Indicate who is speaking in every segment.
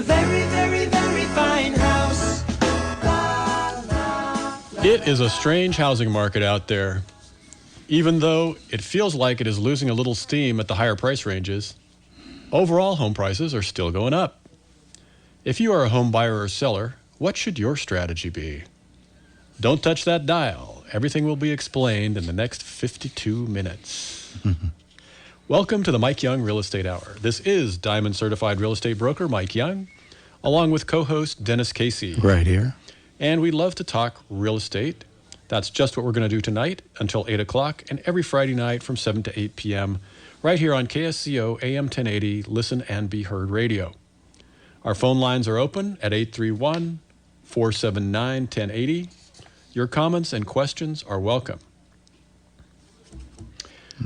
Speaker 1: a very, very, very fine house.
Speaker 2: It is a strange housing market out there. Even though it feels like it is losing a little steam at the higher price ranges, overall home prices are still going up. If you are a home buyer or seller, what should your strategy be? Don't touch that dial. Everything will be explained in the next 52 minutes. Welcome to the Mike Young Real Estate Hour. This is Diamond Certified Real Estate Broker Mike Young, along with co-host Dennis Casey.
Speaker 3: Right here.
Speaker 2: And we love to talk real estate. That's just what we're going to do tonight until 8 o'clock and every Friday night from 7 to 8 p.m. right here on KSCO AM 1080 Listen and Be Heard Radio. Our phone lines are open at 831-479-1080. Your comments and questions are welcome.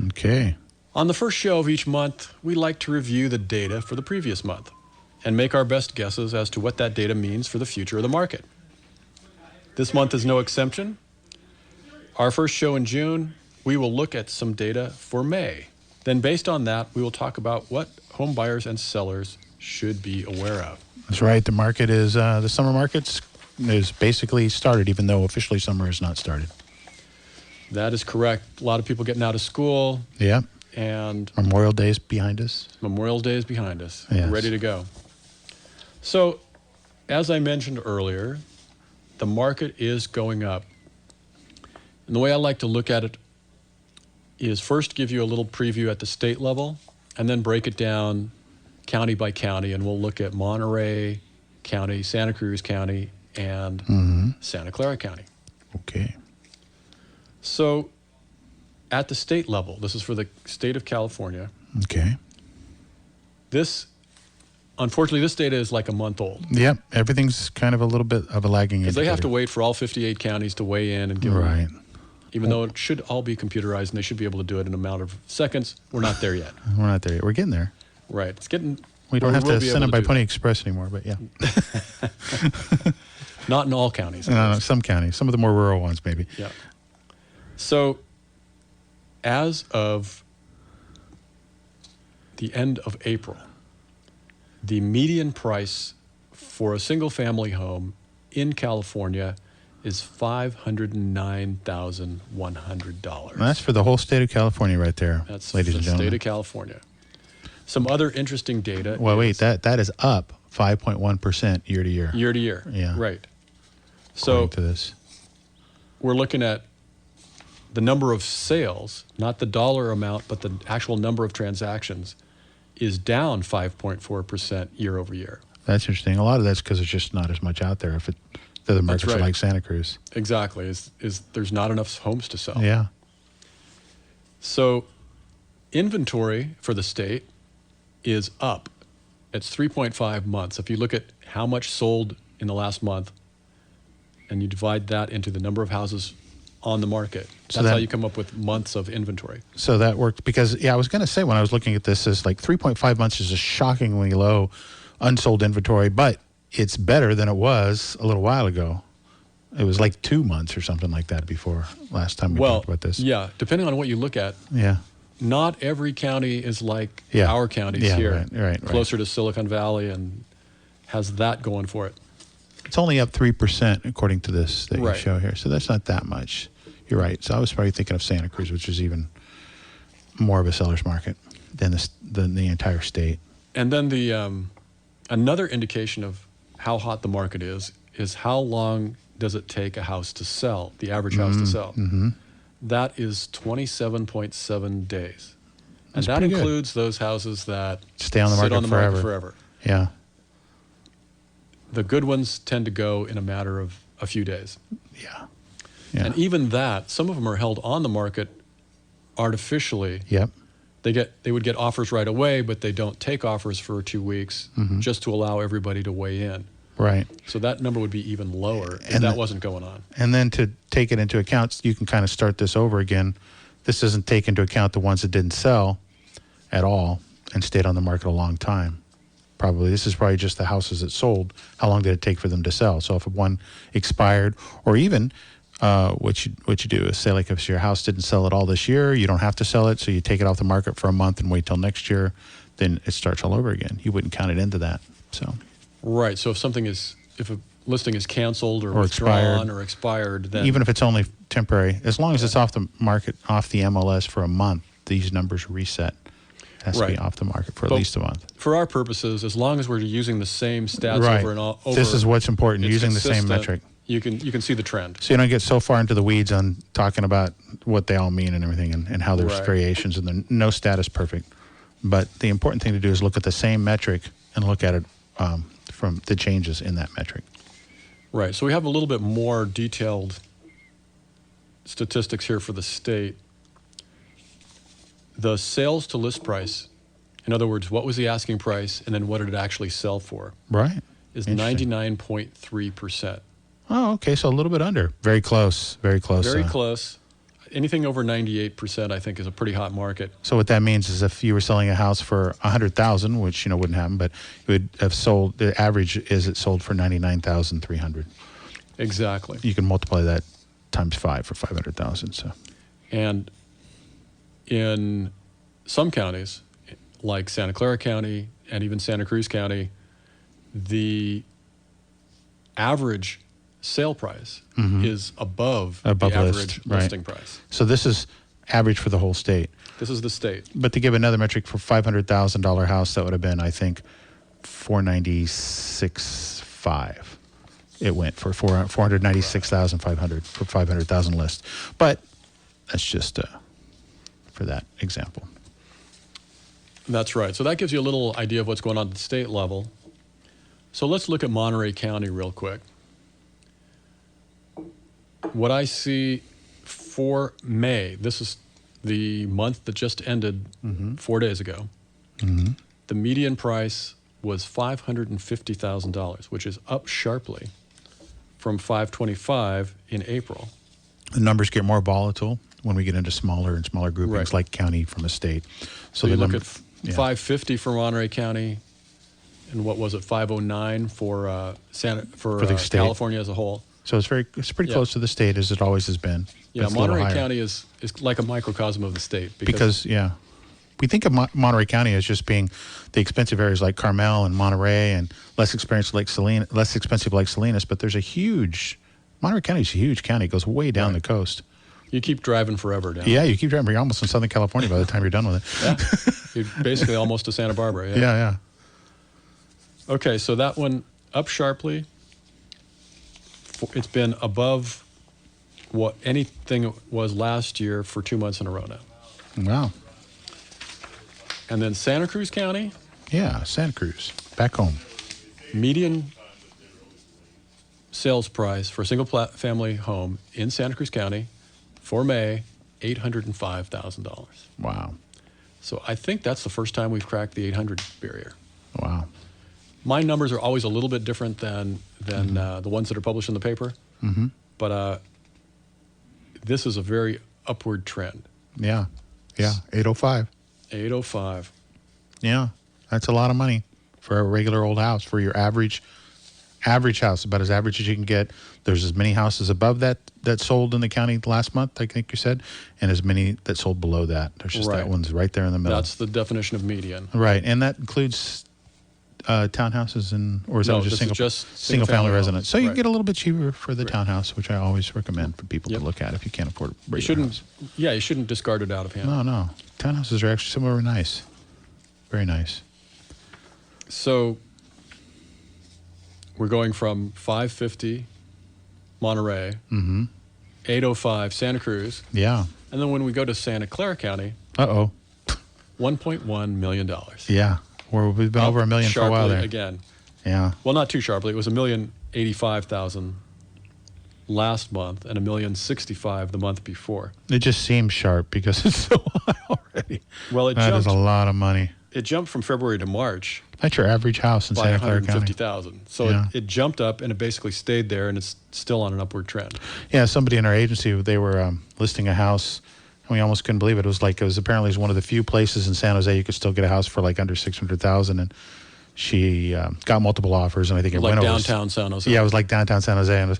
Speaker 3: Okay.
Speaker 2: On the first show of each month, we like to review the data for the previous month and make our best guesses as to what that data means for the future of the market. This month is no exception. Our first show in June, we will look at some data for May. Then based on that, we will talk about what home buyers and sellers should be aware of.
Speaker 3: That's right. The market is, the summer markets is basically started, even though officially summer is not started.
Speaker 2: That is correct. A lot of people getting out of school.
Speaker 3: Yeah.
Speaker 2: And
Speaker 3: Memorial Day is behind us.
Speaker 2: Memorial Day is behind us.
Speaker 3: Yes.
Speaker 2: We're ready to go. So, as I mentioned earlier, the market is going up. And the way I like to look at it is first give you a little preview at the state level and then break it down county by county. And we'll look at Monterey County, Santa Cruz County, and Santa Clara County.
Speaker 3: Okay.
Speaker 2: So at the state level, this is for the state of California.
Speaker 3: Okay.
Speaker 2: Unfortunately, this data is like a month old.
Speaker 3: Yep. Everything's kind of a little bit of a lagging indicator.
Speaker 2: Because they have to wait for all 58 counties to weigh in and give
Speaker 3: Right.
Speaker 2: them, even though it should all be computerized and they should be able to do it in a matter of seconds, we're not there yet.
Speaker 3: We're not there yet. We're getting there.
Speaker 2: Right. It's getting...
Speaker 3: We don't have
Speaker 2: will
Speaker 3: to
Speaker 2: be
Speaker 3: send
Speaker 2: able
Speaker 3: them by
Speaker 2: do
Speaker 3: Pony Express anymore, but yeah.
Speaker 2: Not in all counties.
Speaker 3: No, some counties. Some of the more rural ones, maybe.
Speaker 2: Yeah. So, as of the end of April, the median price for a single-family home in California is $509,100.
Speaker 3: And that's for the whole state of California right there,
Speaker 2: That's
Speaker 3: ladies
Speaker 2: the
Speaker 3: and gentlemen.
Speaker 2: state of California. Some other interesting data.
Speaker 3: Well, wait, that is up 5.1% year to year.
Speaker 2: Year to year.
Speaker 3: Yeah.
Speaker 2: Right. So
Speaker 3: According to this.
Speaker 2: we're looking at the number of sales, not the dollar amount, but the actual number of transactions is down 5.4% year over year.
Speaker 3: That's interesting. A lot of that's because there's just not as much out there. If the other markets
Speaker 2: right.
Speaker 3: are like Santa Cruz.
Speaker 2: Exactly. Is there's not enough homes to sell.
Speaker 3: Yeah.
Speaker 2: So inventory for the state is up. It's 3.5 months. If you look at how much sold in the last month and you divide that into the number of houses on the market, that's how you come up with months of inventory.
Speaker 3: So that worked because, I was going to say when I was looking at this is like 3.5 months is a shockingly low unsold inventory, but it's better than it was a little while ago. It was like 2 months or something like that before last time we talked about this.
Speaker 2: Yeah, depending on what you look at.
Speaker 3: Yeah.
Speaker 2: Not every county is like our counties here.
Speaker 3: Right.
Speaker 2: Closer to Silicon Valley and has that going for it.
Speaker 3: It's only up 3% according to this that you
Speaker 2: Right.
Speaker 3: show here. So that's not that much. You're right. So I was probably thinking of Santa Cruz, which is even more of a seller's market than the entire state.
Speaker 2: And then the another indication of how hot the market is how long does it take a house to sell, the average house to sell.
Speaker 3: Mm-hmm.
Speaker 2: That is 27.7 days. And
Speaker 3: That's
Speaker 2: that
Speaker 3: pretty good.
Speaker 2: includes those houses that
Speaker 3: Stay on the
Speaker 2: sit
Speaker 3: market
Speaker 2: on the
Speaker 3: forever.
Speaker 2: market forever.
Speaker 3: Yeah.
Speaker 2: The good ones tend to go in a matter of a few days.
Speaker 3: Yeah.
Speaker 2: And even that, some of them are held on the market artificially.
Speaker 3: Yep.
Speaker 2: They would get offers right away, but they don't take offers for 2 weeks just to allow everybody to weigh in.
Speaker 3: Right.
Speaker 2: So that number would be even lower if that wasn't going on.
Speaker 3: And then to take it into account, you can kind of start this over again. This doesn't take into account the ones that didn't sell at all and stayed on the market a long time. This is probably just the houses that sold. How long did it take for them to sell? So if one expired, or even what you do is say, like, if your house didn't sell at all this year, you don't have to sell it, so you take it off the market for a month and wait till next year, then it starts all over again. You wouldn't count it into that. So
Speaker 2: Right. So if a listing is canceled or
Speaker 3: Or
Speaker 2: withdrawn
Speaker 3: expired.
Speaker 2: or expired, then
Speaker 3: Even if it's only temporary, as long as it's off the market, off the MLS for a month, these numbers reset. It has to be
Speaker 2: Right.
Speaker 3: off the market for at
Speaker 2: But
Speaker 3: least a month.
Speaker 2: for our purposes, as long as we're using the same stats
Speaker 3: Right.
Speaker 2: over and over,
Speaker 3: This is what's important,
Speaker 2: it's
Speaker 3: using the same
Speaker 2: consistent,
Speaker 3: metric.
Speaker 2: You can see the trend.
Speaker 3: So you don't get so far into the weeds on talking about what they all mean and everything and how there's
Speaker 2: Right.
Speaker 3: variations and no stat is perfect. But the important thing to do is look at the same metric and look at it from the changes in that metric.
Speaker 2: Right. So we have a little bit more detailed statistics here for the state. The sales to list price, in other words, what was the asking price and then what did it actually sell for,
Speaker 3: Right.
Speaker 2: is
Speaker 3: Interesting.
Speaker 2: 99.3%.
Speaker 3: Oh, okay. So a little bit under. Very close. Very close.
Speaker 2: Very close. Anything over 98%, I think, is a pretty hot market.
Speaker 3: So what that means is if you were selling a house for $100,000, which wouldn't happen, but it would have sold. The average is it sold for $99,300.
Speaker 2: Exactly.
Speaker 3: You can multiply that times 5 for $500,000. So
Speaker 2: And in some counties, like Santa Clara County and even Santa Cruz County, the average sale price is above the
Speaker 3: Above list,
Speaker 2: average
Speaker 3: right.
Speaker 2: listing price.
Speaker 3: So this is average for the whole state.
Speaker 2: This is the state.
Speaker 3: But to give another metric for $500,000 house, that would have been, I think, $496,500. It went for $496,500 for 500,000 list. But that's just for that example.
Speaker 2: That's right. So that gives you a little idea of what's going on at the state level. So let's look at Monterey County real quick. What I see for May, this is the month that just ended 4 days ago. The median price was $550,000, which is up sharply from $525,000 in April.
Speaker 3: The numbers get more volatile when we get into smaller and smaller groupings,
Speaker 2: Right.
Speaker 3: like county from a state.
Speaker 2: So you
Speaker 3: the
Speaker 2: look
Speaker 3: number-
Speaker 2: at
Speaker 3: yeah.
Speaker 2: 550 for Monterey County, and what was it, 509 for
Speaker 3: the state.
Speaker 2: California as a whole.
Speaker 3: So it's pretty
Speaker 2: Yeah.
Speaker 3: close to the state as it always has been.
Speaker 2: Yeah,
Speaker 3: It's a little
Speaker 2: Monterey
Speaker 3: higher.
Speaker 2: County is like a microcosm of the state
Speaker 3: Because we think of Monterey County as just being the expensive areas like Carmel and Monterey and less expensive like Salinas, but there's Monterey County is a huge county. It goes way down the coast.
Speaker 2: you keep driving forever down.
Speaker 3: Yeah, you keep driving. You're almost in Southern California by the time you're done with it.
Speaker 2: Yeah. You're basically almost to Santa Barbara. Yeah.
Speaker 3: Yeah.
Speaker 2: Okay, so that one up sharply. It's been above what anything was last year for 2 months in a row now.
Speaker 3: Wow.
Speaker 2: And then Santa Cruz County,
Speaker 3: Yeah, Santa Cruz, back home.
Speaker 2: median sales price for a single family home in Santa Cruz County for May, $805,000.
Speaker 3: Wow.
Speaker 2: So I think that's the first time we've cracked the 800 barrier.
Speaker 3: Wow.
Speaker 2: My numbers are always a little bit different than the ones that are published in the paper, but this is a very upward trend.
Speaker 3: Yeah. 805.
Speaker 2: 805.
Speaker 3: Yeah, that's a lot of money for a regular old house. For your average house, about as average as you can get. There's as many houses above that sold in the county last month, I think you said, and as many that sold below that. There's just
Speaker 2: Right.
Speaker 3: that one's right there in the middle.
Speaker 2: That's the definition of median.
Speaker 3: Right, and that includes townhouses or is
Speaker 2: No,
Speaker 3: that just
Speaker 2: this is just
Speaker 3: single family
Speaker 2: single-family
Speaker 3: residence?
Speaker 2: homes.
Speaker 3: So you
Speaker 2: Right.
Speaker 3: can get a little bit cheaper for the
Speaker 2: Right.
Speaker 3: townhouse, which I always recommend for people
Speaker 2: Yep.
Speaker 3: to look at if you can't afford a
Speaker 2: You
Speaker 3: regular
Speaker 2: shouldn't.
Speaker 3: house.
Speaker 2: Yeah, you shouldn't discard it out of hand.
Speaker 3: No, townhouses are actually somewhere nice, very nice.
Speaker 2: So we're going from 550 Monterey, 805 Santa Cruz,
Speaker 3: Yeah.
Speaker 2: and then when we go to Santa Clara County, $1.1 million.
Speaker 3: Yeah. We've been over $1 million for a while
Speaker 2: Sharply
Speaker 3: there.
Speaker 2: again.
Speaker 3: Yeah.
Speaker 2: Well, not too sharply. It was $1,085,000 last month and $1,065,000 the month before.
Speaker 3: It just seems sharp because it's so high already.
Speaker 2: Well,
Speaker 3: That is a lot of money.
Speaker 2: It jumped from February to March
Speaker 3: That's your average house in
Speaker 2: by
Speaker 3: Santa Clara County.
Speaker 2: 150,000. So
Speaker 3: Yeah.
Speaker 2: it jumped up and it basically stayed there, and it's still on an upward trend.
Speaker 3: Yeah, somebody in our agency, they were listing a house, and we almost couldn't believe it. It was apparently one of the few places in San Jose you could still get a house for like under $600,000, and she got multiple offers, and I think it
Speaker 2: Like
Speaker 3: went
Speaker 2: downtown San Jose.
Speaker 3: Yeah, it was like downtown San Jose,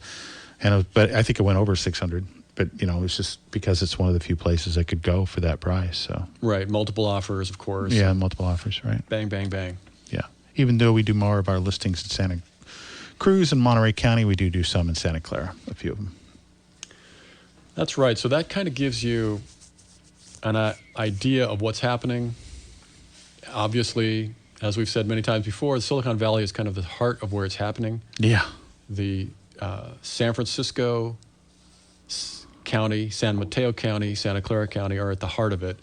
Speaker 3: but I think it went over 600. But it was just because it's one of the few places that could go for that price. So
Speaker 2: Right. Multiple offers, of course.
Speaker 3: yeah, multiple offers, right?
Speaker 2: Bang, bang, bang.
Speaker 3: Yeah, even though we do more of our listings in Santa Cruz and Monterey County, we do some in Santa Clara, a few of them.
Speaker 2: That's right. So that kind of gives you an idea of what's happening. Obviously, as we've said many times before, the Silicon Valley is kind of the heart of where it's happening.
Speaker 3: Yeah.
Speaker 2: The San Francisco County, San Mateo County, Santa Clara County are at the heart of it.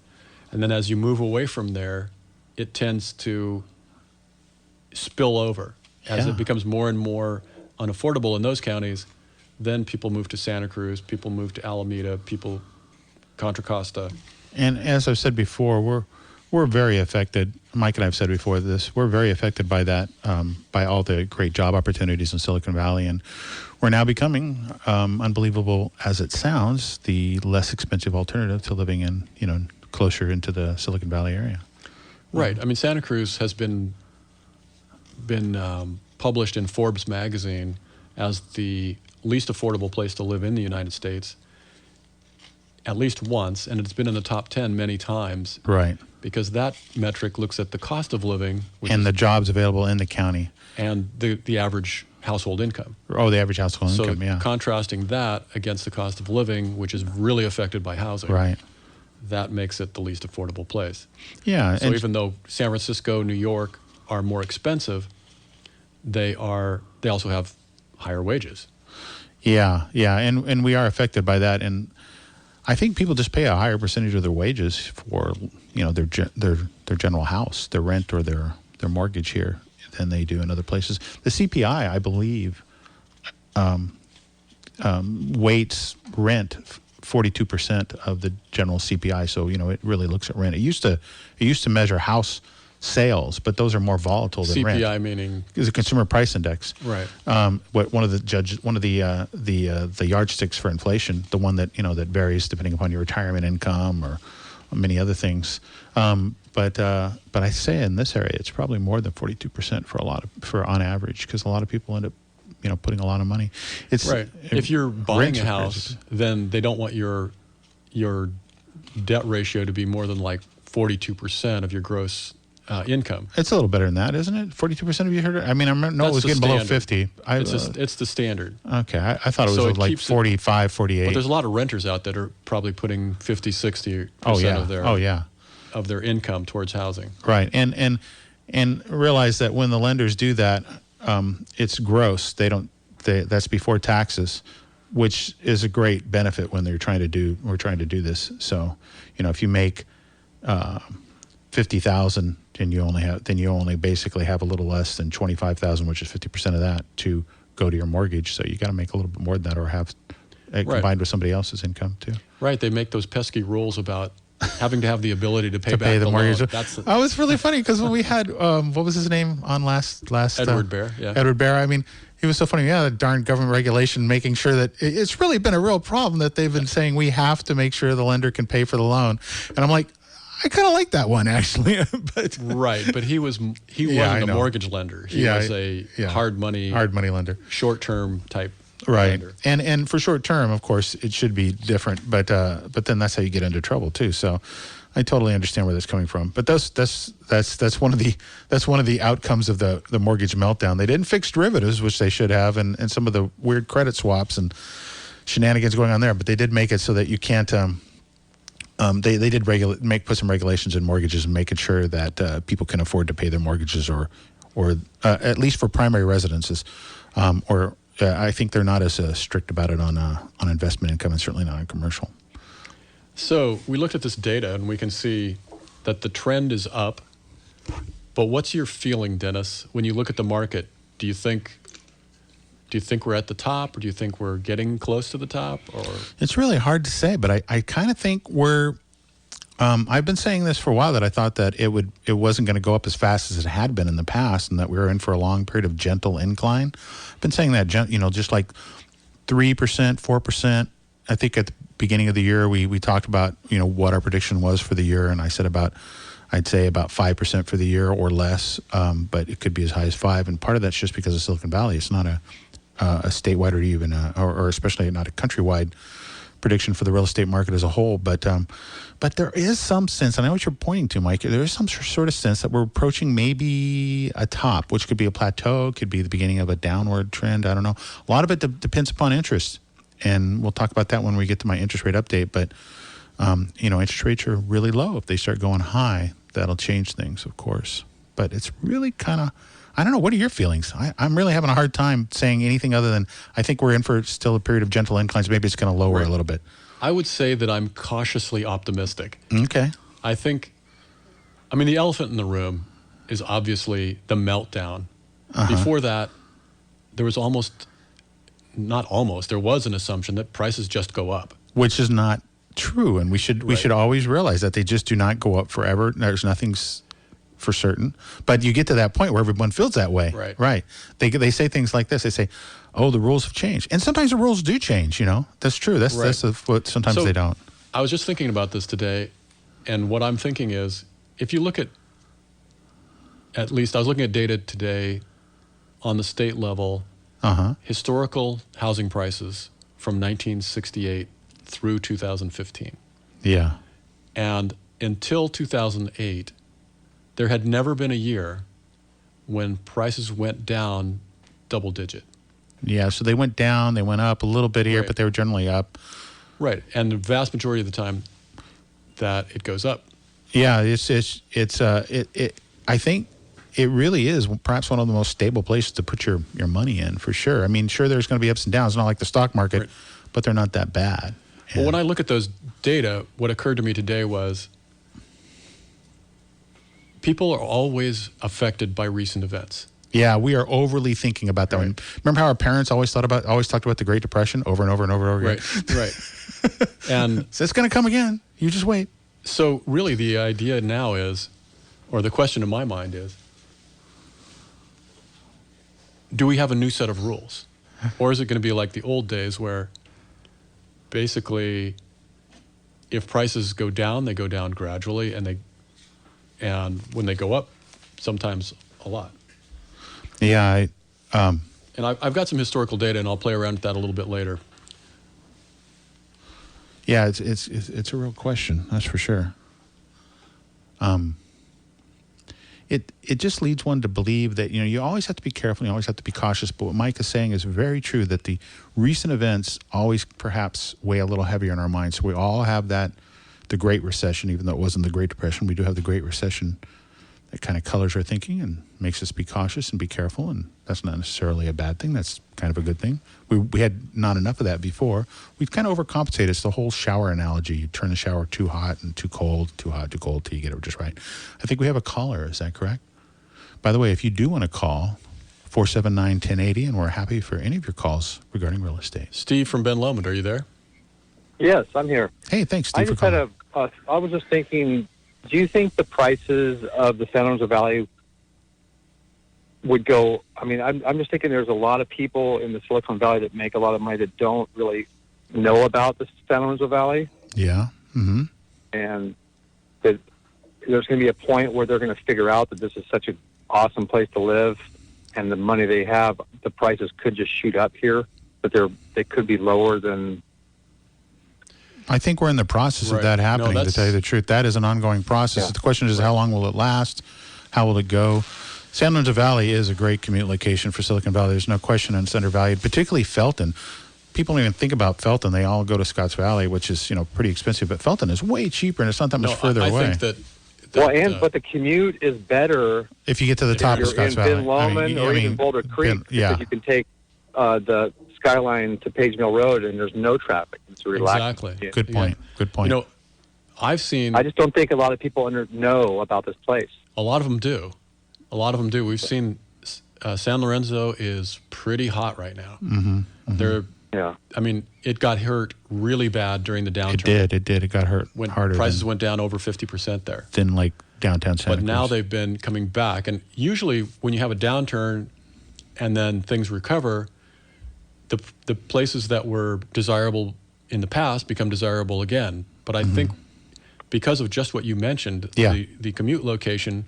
Speaker 2: And then as you move away from there, it tends to spill over. As it becomes more and more unaffordable in those counties, then people move to Santa Cruz, people move to Alameda, people Contra Costa.
Speaker 3: And as I've said before, we're very affected. Mike and I have said before this. We're very affected by that, by all the great job opportunities in Silicon Valley, and we're now becoming, unbelievable as it sounds, the less expensive alternative to living in, closer into the Silicon Valley area.
Speaker 2: Right. I mean, Santa Cruz has been published in Forbes magazine as the least affordable place to live in the United States at least once, and it's been in the top 10 many times.
Speaker 3: Right.
Speaker 2: Because that metric looks at the cost of living.
Speaker 3: And the jobs available in the county.
Speaker 2: And the average household income.
Speaker 3: Oh, the average household income, yeah.
Speaker 2: Contrasting that against the cost of living, which is really affected by housing.
Speaker 3: Right.
Speaker 2: That makes it the least affordable place.
Speaker 3: Yeah.
Speaker 2: So even though San Francisco, New York are more expensive, they also have higher wages.
Speaker 3: Yeah, and we are affected by that, and I think people just pay a higher percentage of their wages for their general house, their rent or their mortgage here than they do in other places. The CPI, I believe, weights rent 42% of the general CPI, so it really looks at rent. It used to measure house sales, but those are more volatile than rent.
Speaker 2: CPI meaning
Speaker 3: is a consumer price index.
Speaker 2: Right.
Speaker 3: One of the yardsticks for inflation, the one that that varies depending upon your retirement income or many other things. But I say in this area, it's probably more than 42% for on average, because a lot of people end up putting a lot of money. It's
Speaker 2: right. If you're buying a house, then they don't want your debt ratio to be more than like 42% of your gross income.
Speaker 3: It's a little better than that, isn't it? 42% of you heard it? I mean, it was getting below 50.
Speaker 2: It's the standard.
Speaker 3: Okay. I thought it was like 45, 48.
Speaker 2: But there's a lot of renters out that are probably putting 50, 60% of their income towards housing.
Speaker 3: Right. And realize that when the lenders do that, it's gross. That's before taxes, which is a great benefit when we're trying to do this. So, if you make $50,000 and you only basically have a little less than $25,000, which is 50% of that, to go to your mortgage. So you got to make a little bit more than that, or have it combined with somebody else's income too.
Speaker 2: Right. They make those pesky rules about having to have the ability to pay back
Speaker 3: the mortgage.
Speaker 2: Loan.
Speaker 3: It's really funny because when we had what was his name on last
Speaker 2: Edward Bear. Yeah.
Speaker 3: Edward Bear. I mean, he was so funny. Yeah, the darn government regulation making sure that it's really been a real problem that they've been saying we have to make sure the lender can pay for the loan. And I'm like, I kind of like that one actually. But
Speaker 2: he wasn't a mortgage lender. He was a hard money
Speaker 3: lender,
Speaker 2: short-term type
Speaker 3: lender. And for short term, of course, it should be different. But then that's how you get into trouble too. So I totally understand where that's coming from. But that's one of the outcomes of the mortgage meltdown. They didn't fix derivatives, which they should have, and some of the weird credit swaps and shenanigans going on there. But they did make it so that you can't. They did put some regulations in mortgages and making sure that people can afford to pay their mortgages, or at least for primary residences, I think they're not as strict about it on investment income, and certainly not on commercial.
Speaker 2: So we looked at this data and we can see that the trend is up. But what's your feeling, Dennis, when you look at the market? Do you think we're at the top, or do you think we're getting close to the top? Or
Speaker 3: it's really hard to say, but I kind of think we're. I've been saying this for a while, that I thought that it wasn't going to go up as fast as it had been in the past, and that we were in for a long period of gentle incline. I've been saying that, just like 3%, 4%. I think at the beginning of the year we talked about what our prediction was for the year, and I said I'd say about 5% for the year or less, but it could be as high as 5%. And part of that's just because of Silicon Valley. It's not a statewide or even or especially not a countrywide prediction for the real estate market as a whole. But there is some sense, and I know what you're pointing to, Mike. There is some sort of sense that we're approaching maybe a top, which could be a plateau, could be the beginning of a downward trend. I don't know. A lot of it depends upon interest, and we'll talk about that when we get to my interest rate update. But interest rates are really low. If they start going high, that'll change things, of course. But it's really kind of, I don't know. What are your feelings? I'm really having a hard time saying anything other than I think we're in for still a period of gentle inclines. Maybe it's going to lower a little bit.
Speaker 2: I would say that I'm cautiously optimistic.
Speaker 3: Okay.
Speaker 2: The elephant in the room is obviously the meltdown. Before that, there was there was an assumption that prices just go up.
Speaker 3: Which is not true. And we should always realize that they just do not go up forever. There's nothing's for certain. But you get to that point where everyone feels that way. Right. They say things like this. They say, oh, the rules have changed. And sometimes the rules do change, That's true. That's what sometimes they don't.
Speaker 2: I was just thinking about this today, and what I'm thinking is, if you look at least I was looking at data today on the state level, historical housing prices from 1968 through 2015.
Speaker 3: Yeah.
Speaker 2: And until 2008, there had never been a year when prices went down double digit.
Speaker 3: Yeah, so they went down, they went up a little bit here, but they were generally up.
Speaker 2: Right, and the vast majority of the time that it goes up.
Speaker 3: Yeah, I think it really is perhaps one of the most stable places to put your money in, for sure. I mean, sure, there's going to be ups and downs, not like the stock market, but they're not that bad.
Speaker 2: Well, when I look at those data, what occurred to me today was people are always affected by recent events.
Speaker 3: Yeah, we are overly thinking about that one. Remember how our parents always talked about the Great Depression over and over and over again?
Speaker 2: Right. And
Speaker 3: so it's going to come again. You just wait.
Speaker 2: So really the idea now is, or the question in my mind is, do we have a new set of rules? Or is it going to be like the old days where basically if prices go down, they go down gradually, and when they go up, sometimes a lot.
Speaker 3: Yeah.
Speaker 2: And I've got some historical data, and I'll play around with that a little bit later.
Speaker 3: Yeah, it's a real question, that's for sure. It just leads one to believe that, you always have to be careful, you always have to be cautious, but what Mike is saying is very true, that the recent events always perhaps weigh a little heavier in our minds. So we all have the Great Recession, even though it wasn't the Great Depression, we do have the Great Recession that kind of colors our thinking and makes us be cautious and be careful, and that's not necessarily a bad thing. That's kind of a good thing. We had not enough of that before. We've kind of overcompensated. It's the whole shower analogy. You turn the shower too hot and too cold, too hot, too cold till you get it just right. I think we have a caller. Is that correct? By the way, if you do want to call, 479-1080, and we're happy for any of your calls regarding real estate.
Speaker 2: Steve from Ben Lomond, are you there?
Speaker 4: Yes, I'm here.
Speaker 3: Hey, thanks, Steve, for calling.
Speaker 4: I was just thinking, do you think the prices of the San Lorenzo Valley would go? I mean, I'm just thinking there's a lot of people in the Silicon Valley that make a lot of money that don't really know about the San Lorenzo Valley.
Speaker 3: Yeah. Mm-hmm.
Speaker 4: And that there's going to be a point where they're going to figure out that this is such an awesome place to live, and the money they have, the prices could just shoot up here, but they could be lower than.
Speaker 3: I think we're in the process of that happening, to tell you the truth. That is an ongoing process. Yeah. The question is, how long will it last? How will it go? San Lorenzo Valley is a great commute location for Silicon Valley. There's no question, and it's undervalued, particularly Felton. People don't even think about Felton. They all go to Scotts Valley, which is, pretty expensive. But Felton is way cheaper, and it's not that much further away.
Speaker 2: I think
Speaker 4: but the commute is better
Speaker 3: if you get to the top of Scotts Valley.
Speaker 4: Ben Lomond or even Boulder Creek, because you can take the Skyline to Page Mill Road, and there's no traffic. It's relaxing.
Speaker 2: Exactly.
Speaker 3: Good point.
Speaker 2: Yeah.
Speaker 3: Good point.
Speaker 2: I just
Speaker 4: don't think a lot of people know about this place.
Speaker 2: A lot of them do. We've seen San Lorenzo is pretty hot right now.
Speaker 3: Mm-hmm.
Speaker 2: Mm-hmm. It got hurt really bad during the downturn.
Speaker 3: It did. It got hurt
Speaker 2: when
Speaker 3: harder.
Speaker 2: Prices went down over 50% there.
Speaker 3: Than like downtown Santa Cruz.
Speaker 2: But now they've been coming back. And usually when you have a downturn and then things recover, the places that were desirable in the past become desirable again. But I think because of just what you mentioned, the commute location,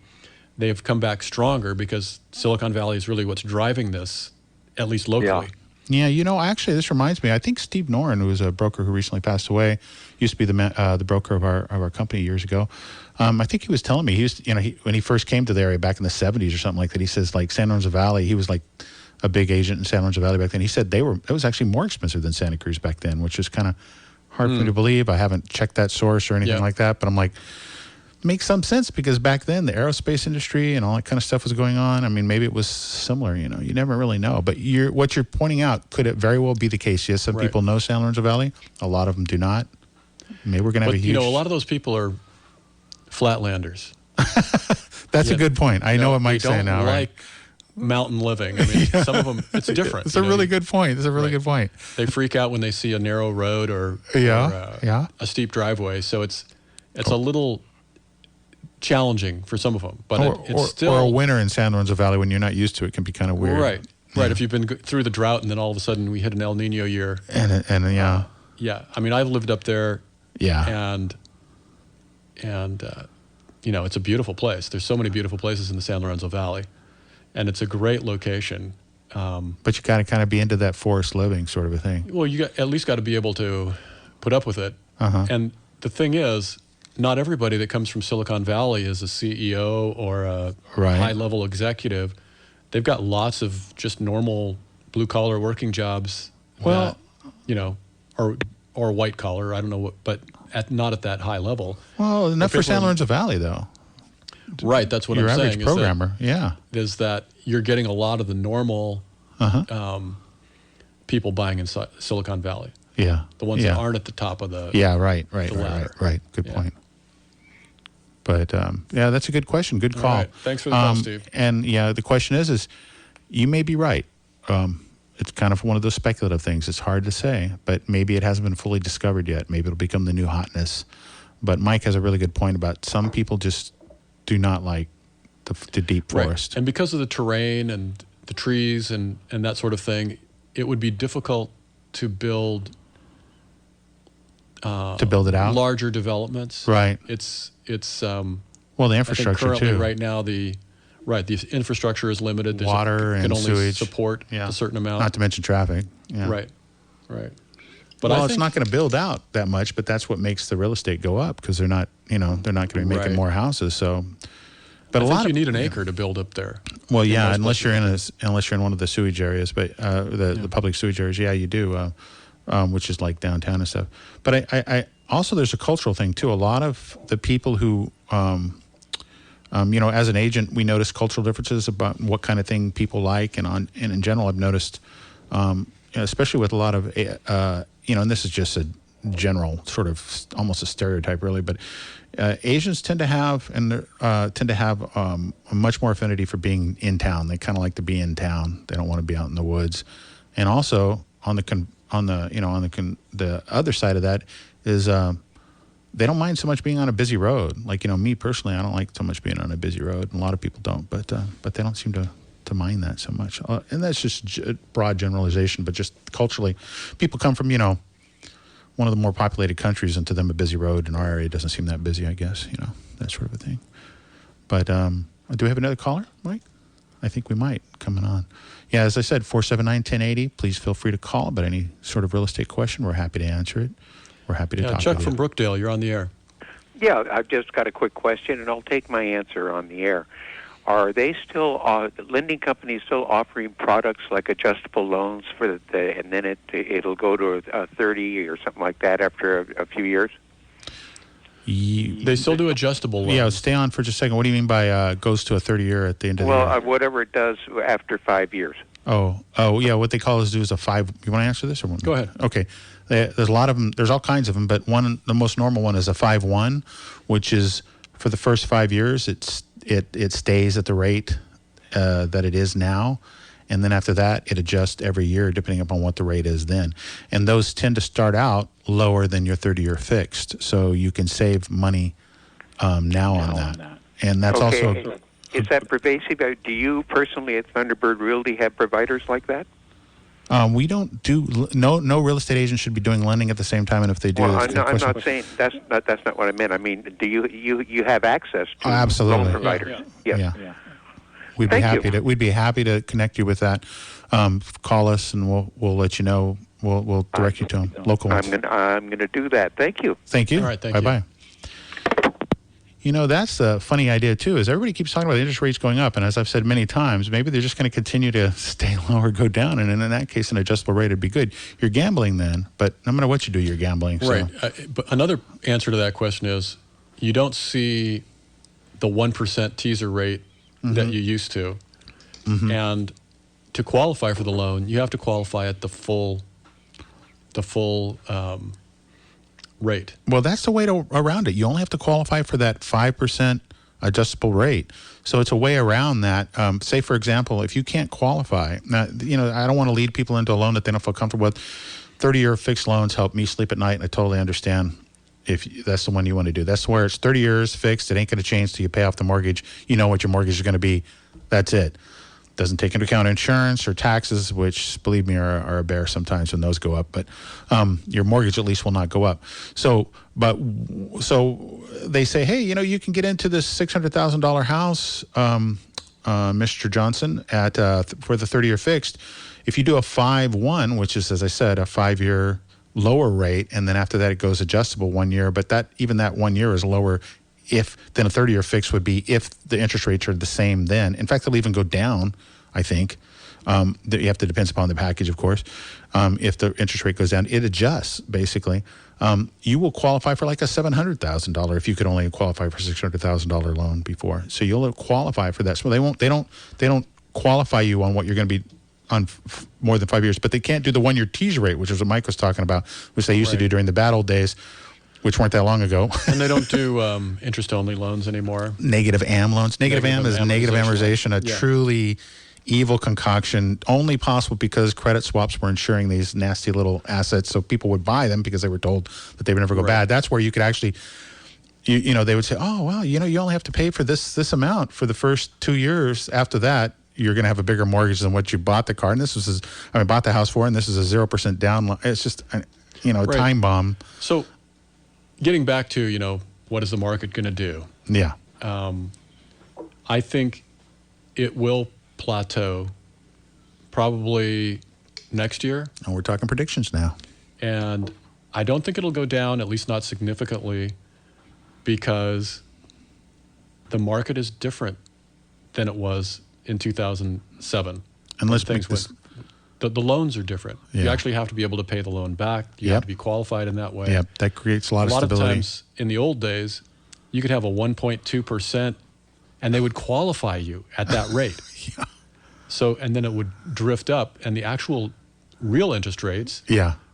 Speaker 2: they've come back stronger because Silicon Valley is really what's driving this, at least locally.
Speaker 3: Yeah, actually, this reminds me. I think Steve Noren, who was a broker who recently passed away, used to be the broker of our company years ago. I think he was telling me when he first came to the area back in the 70s or something like that. He says like San Lorenzo Valley. He was like a big agent in San Lorenzo Valley back then. He said it was actually more expensive than Santa Cruz back then, which is kind of hard for me to believe. I haven't checked that source or anything like that, but I'm like, makes some sense because back then the aerospace industry and all that kind of stuff was going on. I mean, maybe it was similar, you never really know. But what you're pointing out, could it very well be the case? Yes, some people know San Lorenzo Valley. A lot of them do not. Maybe we're going to have a huge...
Speaker 2: a lot of those people are flatlanders.
Speaker 3: That's a good point. I know what Mike's saying now, right?
Speaker 2: Mountain living. I mean, some of them, it's different.
Speaker 3: It's a really good point. It's a really good point.
Speaker 2: They freak out when they see a narrow road or a steep driveway. So it's a little... challenging for some of them, but it's still...
Speaker 3: Or a winter in San Lorenzo Valley when you're not used to it can be kind of weird.
Speaker 2: Right. If you've been through the drought and then all of a sudden we hit an El Nino year. Yeah. I mean, I've lived up there.
Speaker 3: Yeah.
Speaker 2: And it's a beautiful place. There's so many beautiful places in the San Lorenzo Valley, and it's a great location.
Speaker 3: But you got to kind of be into that forest living sort of a thing.
Speaker 2: Well, you at least got to be able to put up with it. And the thing is, not everybody that comes from Silicon Valley is a CEO or a high-level executive. They've got lots of just normal blue-collar working jobs. Well, or white-collar. I don't know what, but not at that high level.
Speaker 3: Well, enough for San Lorenzo Valley, though.
Speaker 2: Right, that's what
Speaker 3: I'm saying.
Speaker 2: Your
Speaker 3: average programmer,
Speaker 2: is that you're getting a lot of the normal people buying in Silicon Valley.
Speaker 3: Yeah,
Speaker 2: the ones that aren't at the top of the
Speaker 3: right. Good point. But that's a good question. Good call.
Speaker 2: Right. Thanks for the call, Steve.
Speaker 3: And the question is you may be right. It's kind of one of those speculative things. It's hard to say, but maybe it hasn't been fully discovered yet. Maybe it'll become the new hotness. But Mike has a really good point about some people just do not like the deep forest.
Speaker 2: Right. And because of the terrain and the trees and that sort of thing, it would be difficult to build
Speaker 3: it out,
Speaker 2: larger developments.
Speaker 3: Right.
Speaker 2: It's
Speaker 3: well, the infrastructure
Speaker 2: currently,
Speaker 3: too.
Speaker 2: Right now, the infrastructure is limited.
Speaker 3: Water and
Speaker 2: can only
Speaker 3: sewage
Speaker 2: support a certain amount.
Speaker 3: Not to mention traffic. Yeah.
Speaker 2: Right. But
Speaker 3: it's not going to build out that much, but that's what makes the real estate go up because they're not going to be making more houses. So, but
Speaker 2: I think you need an acre to build up there.
Speaker 3: Well, unless you're in one of the sewage areas, but the public sewage areas, you do, which is like downtown and stuff. But I also there's a cultural thing too. A lot of the people who, as an agent, we notice cultural differences about what kind of thing people like, and in general, I've noticed, especially with a lot of, and this is just a general sort of almost a stereotype, really, but Asians tend to have a much more affinity for being in town. They kind of like to be in town. They don't want to be out in the woods, and also on the other side of that is they don't mind so much being on a busy road. Like, me personally, I don't like so much being on a busy road, and a lot of people don't, but they don't seem to mind that so much. And that's just a broad generalization, but just culturally, people come from, one of the more populated countries, and to them a busy road in our area doesn't seem that busy, I guess, that sort of a thing. But do we have another caller, Mike? I think we might, coming on. Yeah, as I said, 479-1080. Please feel free to call about any sort of real estate question. We're happy to answer it. We're happy to talk
Speaker 2: Chuck
Speaker 3: with you.
Speaker 2: from Brookdale, you're on the air.
Speaker 5: Yeah, I've just got a quick question, and I'll take my answer on the air. Are they still, lending companies still offering products like adjustable loans and then it'll go to 30 or something like that after a few years?
Speaker 2: They still do adjustable loans.
Speaker 3: Yeah, stay on for just a second. What do you mean by goes to a 30-year at the end of the year?
Speaker 5: Well, whatever it does after 5 years.
Speaker 3: Oh, yeah. What they call is a 5. You want to answer this or one?
Speaker 2: Go ahead.
Speaker 3: Okay. There's a lot of them. There's all kinds of them, but the most normal one is a 5-1, which is for the first 5 years. It stays at the rate that it is now, and then after that, it adjusts every year depending upon what the rate is then. And those tend to start out lower than your 30-year fixed, so you can save money now on that. And that's also.
Speaker 5: Is that pervasive? Do you personally at Thunderbird Realty have providers like that?
Speaker 3: We don't do no real estate agent should be doing lending at the same time, and if they do,
Speaker 5: I'm not saying that's not what I meant. I mean, do you have access to
Speaker 3: absolutely
Speaker 5: loan providers?
Speaker 3: Yeah. We'd be
Speaker 5: Thank
Speaker 3: happy
Speaker 5: you.
Speaker 3: we'd be happy to connect you with that. Call us and we'll let you know. We'll direct you to them. Local ones.
Speaker 5: I'm gonna do that. Thank you.
Speaker 3: Thank you.
Speaker 2: All right, thank you.
Speaker 3: Bye-bye. You know, that's a funny idea, too, is everybody keeps talking about interest rates going up. And as I've said many times, maybe they're just going to continue to stay low or go down. And in that case, an adjustable rate would be good. You're gambling then, but no matter what you do, you're gambling. So.
Speaker 2: Right. But another answer to that question is you don't see the 1% teaser rate that you used to. And to qualify for the loan, you have to qualify at the full rate.
Speaker 3: Well, that's the way around it. You only have to qualify for that 5% adjustable rate. So it's a way around that. Say, for example, if you can't qualify, now, you know, I don't want to lead people into a loan that they don't feel comfortable with. 30-year fixed loans help me sleep at night, and I totally understand if that's the one you want to do. That's where it's 30 years fixed. It ain't going to change till you pay off the mortgage. You know what your mortgage is going to be. That's it. Doesn't take into account insurance or taxes, which, believe me, are a bear sometimes when those go up. But your mortgage at least will not go up. So they say, hey, you know, you can get into this $600,000 house, Mr. Johnson, at for the 30-year fixed. If you do a 5-1, which is, as I said, a 5-year lower rate, and then after that it goes adjustable 1 year. But that 1 year is lower than a 30-year fix would be if the interest rates are the same then. In fact, they'll even go down, I think. You have to depend upon the package, of course. If the interest rate goes down, it adjusts, basically. You will qualify for like a $700,000 if you could only qualify for a $600,000 loan before. So you'll qualify for that. So they don't qualify you on what you're going to be on more than 5 years, but they can't do the 1 year teaser rate, which is what Mike was talking about, which they used to do during the bad old days, which weren't that long ago.
Speaker 2: And they don't do interest-only loans anymore.
Speaker 3: Negative AM loans. Negative AM is negative amortization, truly evil concoction, only possible because credit swaps were insuring these nasty little assets, so people would buy them because they were told that they would never go bad. That's where you could actually, you know, they would say, oh, well, you know, you only have to pay for this amount for the first 2 years. After that, you're going to have a bigger mortgage than what you bought the car. And this was, bought the house for, and this is a 0% down loan. It's just, a time bomb.
Speaker 2: So, getting back to, you know, what is the market going to do?
Speaker 3: Yeah.
Speaker 2: I think it will plateau probably next year.
Speaker 3: And we're talking predictions now.
Speaker 2: And I don't think it'll go down, at least not significantly, because the market is different than it was in 2007.
Speaker 3: And let's
Speaker 2: things
Speaker 3: make this...
Speaker 2: The loans are different.
Speaker 3: Yeah.
Speaker 2: You actually have to be able to pay the loan back. You have to be qualified in that way.
Speaker 3: Yeah, that creates a lot of stability.
Speaker 2: A lot of times in the old days, you could have a 1.2%, and they would qualify you at that rate.
Speaker 3: Yeah.
Speaker 2: So, and then it would drift up, and the actual real interest rates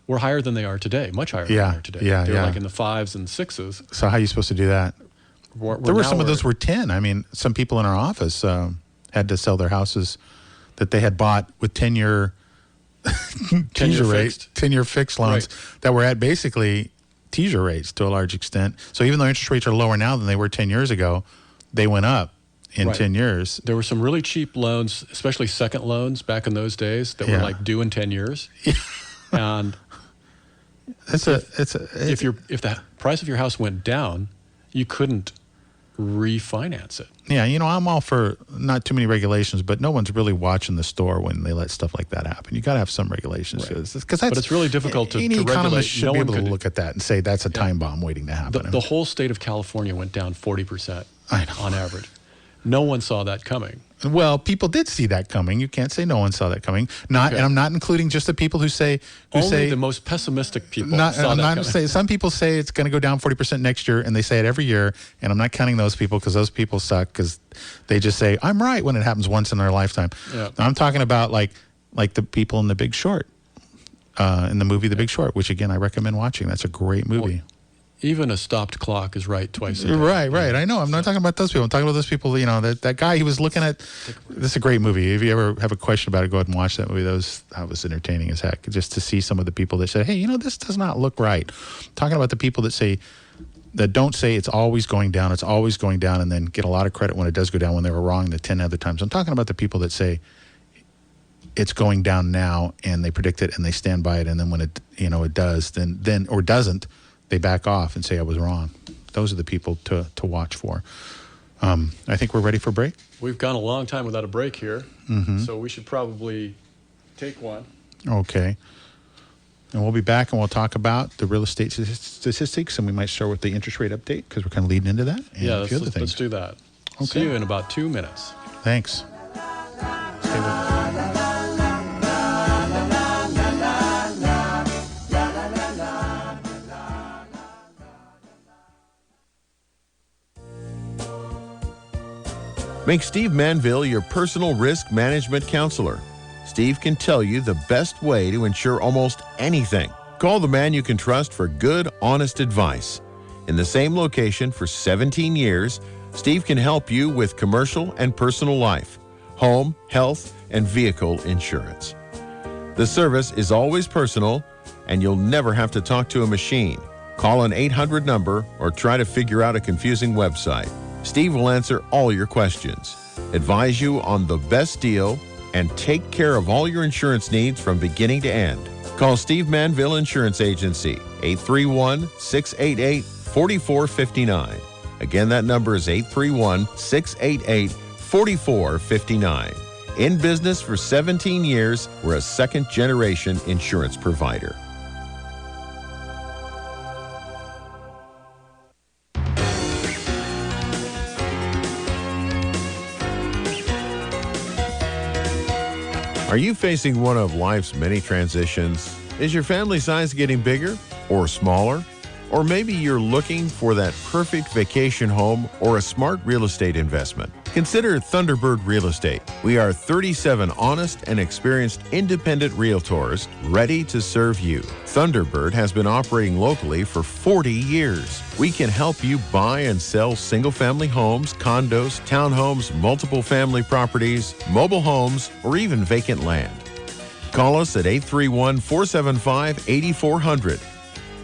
Speaker 2: were higher than they are today, much higher than they are today.
Speaker 3: Yeah,
Speaker 2: they were like in the 5s and 6s.
Speaker 3: So how are you supposed to do that? There were some of those were 10. I mean, some people in our office had to sell their houses that they had bought with 10-year 10-year fixed loans that were at basically teaser rates to a large extent. So even though interest rates are lower now than they were 10 years ago, they went up in 10 years.
Speaker 2: There were some really cheap loans, especially second loans back in those days that were like due in 10 years. And if the price of your house went down, you couldn't refinance it.
Speaker 3: Yeah, you know, I'm all for not too many regulations, but no one's really watching the store when they let stuff like that happen. You got to have some regulations.
Speaker 2: But it's really difficult to regulate.
Speaker 3: Any economist should be able to look at that and say that's a time bomb waiting to happen.
Speaker 2: The whole state of California went down 40% on average. No one saw that coming.
Speaker 3: Well, people did see that coming. You can't say no one saw that coming. And I'm not including just the people who say
Speaker 2: the most pessimistic people saw that coming.
Speaker 3: Some people say it's going to go down 40% next year, and they say it every year. And I'm not counting those people because those people suck because they just say I'm right when it happens once in their lifetime. Yeah. I'm talking about like the people in The Big Short, in the movie The Big Short, which again I recommend watching. That's a great movie.
Speaker 2: Well, even a stopped clock is right twice a day.
Speaker 3: Right. I know. I'm not talking about those people. I'm talking about those people, you know, that guy he was looking at. This is a great movie. If you ever have a question about it, go ahead and watch that movie. That was entertaining as heck. Just to see some of the people that say, hey, you know, this does not look right. Talking about the people that don't say it's always going down, and then get a lot of credit when it does go down when they were wrong the 10 other times. I'm talking about the people that say it's going down now, and they predict it, and they stand by it, and then when it does, then or doesn't, they back off and say I was wrong. Those are the people to watch for. I think we're ready for break.
Speaker 2: We've gone a long time without a break here, so we should probably take one.
Speaker 3: Okay. And we'll be back and we'll talk about the real estate statistics, and we might start with the interest rate update because we're kind of leading into that. And
Speaker 2: Yeah,
Speaker 3: a few other
Speaker 2: let's
Speaker 3: things.
Speaker 2: do that.
Speaker 3: Okay.
Speaker 2: See you in about 2 minutes.
Speaker 3: Thanks. Stay with us.
Speaker 6: Make Steve Manville your personal risk management counselor. Steve can tell you the best way to insure almost anything. Call the man you can trust for good, honest advice. In the same location for 17 years, Steve can help you with commercial and personal life, home, health, and vehicle insurance. The service is always personal, and you'll never have to talk to a machine. Call an 800 number or try to figure out a confusing website. Steve will answer all your questions, advise you on the best deal, and take care of all your insurance needs from beginning to end. Call Steve Manville Insurance Agency, 831-688-4459. Again, that number is 831-688-4459. In business for 17 years, we're a second-generation insurance provider. Are you facing one of life's many transitions? Is your family size getting bigger or smaller? Or maybe you're looking for that perfect vacation home or a smart real estate investment. Consider Thunderbird Real Estate. We are 37 honest and experienced independent realtors ready to serve you. Thunderbird has been operating locally for 40 years. We can help you buy and sell single-family homes, condos, townhomes, multiple family properties, mobile homes, or even vacant land. Call us at 831-475-8400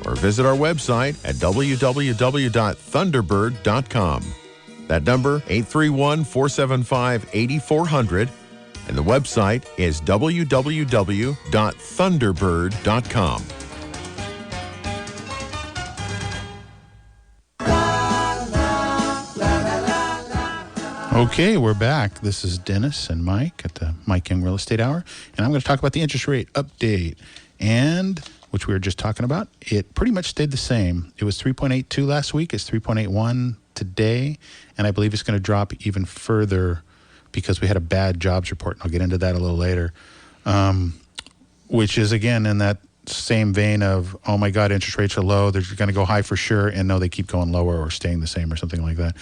Speaker 6: or visit our website at www.thunderbird.com. That number, 831-475-8400, and the website is www.thunderbird.com.
Speaker 3: Okay, we're back. This is Dennis and Mike at the Mike Young Real Estate Hour, and I'm going to talk about the interest rate update, and which we were just talking about. It pretty much stayed the same. It was 3.82 last week. It's 3.81 today, and I believe it's going to drop even further because we had a bad jobs report, and I'll get into that a little later, which is, again, in that same vein of, oh, my God, interest rates are low. They're going to go high for sure, and no, they keep going lower or staying the same or something like that.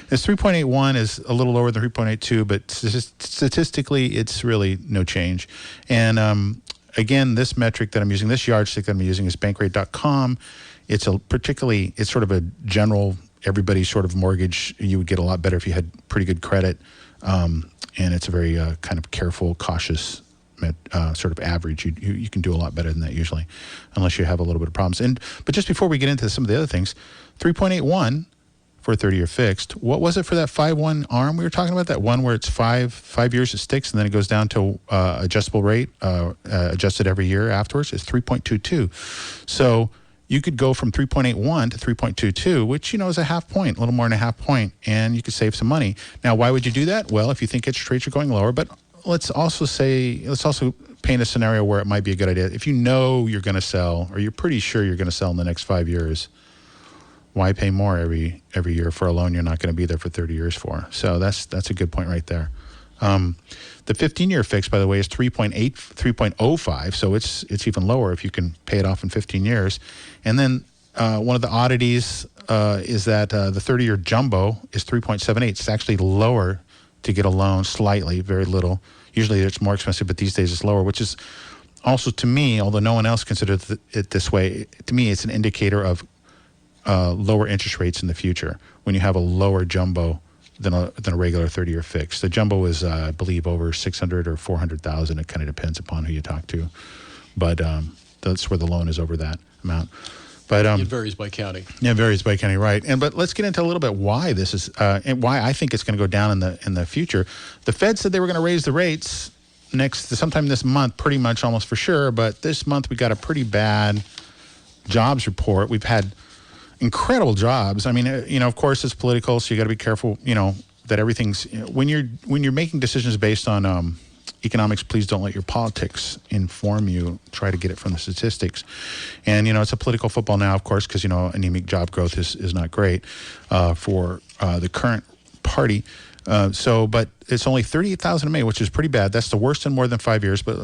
Speaker 3: This 3.81 is a little lower than 3.82, but statistically, it's really no change. And again, this metric that I'm using, this yardstick that I'm using is bankrate.com. It's sort of a general, everybody sort of mortgage. You would get a lot better if you had pretty good credit. And it's a very kind of careful, cautious sort of average. You can do a lot better than that usually, unless you have a little bit of problems. But just before we get into some of the other things, 3.81 for a 30-year fixed. What was it for that 5-1 ARM we were talking about? That one where it's 5 years it sticks and then it goes down to adjustable rate, adjusted every year afterwards. It's 3.22. So you could go from 3.81 to 3.22, which, is a half point, a little more than a half point, and you could save some money. Now, why would you do that? Well, if you think interest rates are going lower, but let's also paint a scenario where it might be a good idea. If you know you're going to sell, or you're pretty sure you're going to sell in the next 5 years, why pay more every year for a loan you're not going to be there for 30 years for? So that's a good point right there. The 15-year fix, by the way, is 3.05, so it's even lower if you can pay it off in 15 years. And then one of the oddities is that the 30-year jumbo is 3.78. It's actually lower to get a loan slightly, very little. Usually it's more expensive, but these days it's lower, which is also, to me, although no one else considers it this way, to me it's an indicator of lower interest rates in the future when you have a lower jumbo than a regular 30-year fix. The jumbo is, I believe, over 600 or 400,000. It kind of depends upon who you talk to, but that's where the loan is over that amount. But
Speaker 2: it varies by county.
Speaker 3: Yeah, it varies by county, right? But let's get into a little bit why this is and why I think it's going to go down in the future. The Fed said they were going to raise the rates sometime this month, pretty much almost for sure. But this month we got a pretty bad jobs report. We've had incredible jobs. I mean, of course it's political, so you got to be careful, that everything's when you're making decisions based on economics, please don't let your politics inform you. Try to get it from the statistics. And, it's a political football now, of course, because, anemic job growth is not great for the current party. But it's only 38,000 in May, which is pretty bad. That's the worst in more than 5 years. But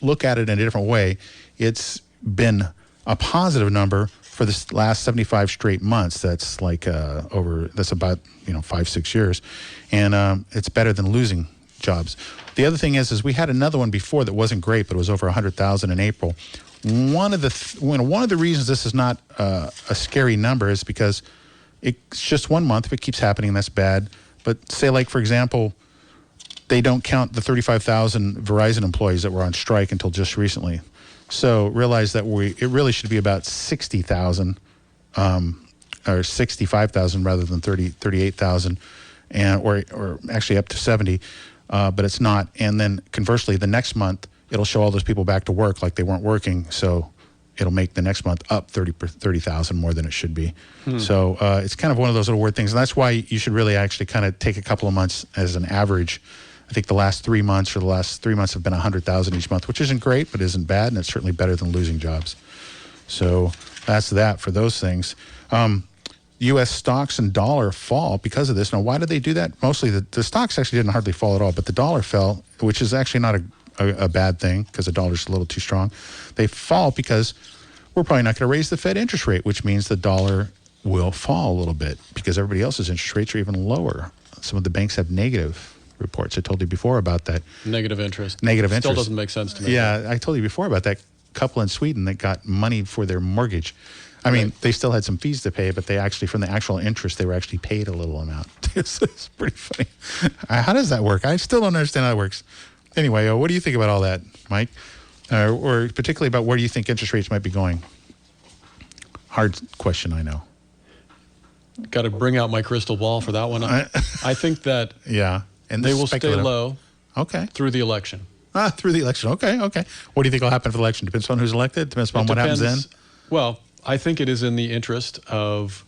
Speaker 3: look at it in a different way. It's been a positive number for the last 75 straight months. That's like that's about 5-6 years, and it's better than losing jobs. The other thing is we had another one before that wasn't great, but it was over 100,000 in April. One of the reasons this is not a scary number is because it's just 1 month. If it keeps happening, that's bad. But say, like, for example, they don't count the 35,000 Verizon employees that were on strike until just recently. So realize that it really should be about 60,000 or 65,000 rather than 38,000, or actually up to 70. But it's not. And then conversely, the next month, it'll show all those people back to work like they weren't working. So it'll make the next month up 30,000 more than it should be. So it's kind of one of those little weird things. And that's why you should really actually kind of take a couple of months as an average. I think the last 3 months have been 100,000 each month, which isn't great, but isn't bad. And it's certainly better than losing jobs. So that's that for those things. U.S. stocks and dollar fall because of this. Now, why did they do that? Mostly the stocks actually didn't hardly fall at all, but the dollar fell, which is actually not a bad thing because the dollar's a little too strong. They fall because we're probably not going to raise the Fed interest rate, which means the dollar will fall a little bit because everybody else's interest rates are even lower. Some of the banks have negative reports. I told you before about that.
Speaker 2: Negative interest.
Speaker 3: Still
Speaker 2: doesn't make sense to me.
Speaker 3: Yeah, I told you before about that couple in Sweden that got money for their mortgage. I mean, they still had some fees to pay, but they actually, from the actual interest, they were actually paid a little amount. It's pretty funny. How does that work? I still don't understand how it works. Anyway, what do you think about all that, Mike? Or particularly about where do you think interest rates might be going? Hard question, I know.
Speaker 2: Got to bring out my crystal ball for that one. I think that
Speaker 3: and
Speaker 2: they will stay low through the election.
Speaker 3: Through the election. Okay. What do you think will happen for the election? Depends on who's elected? Depends on what happens then?
Speaker 2: Well, I think it is in the interest of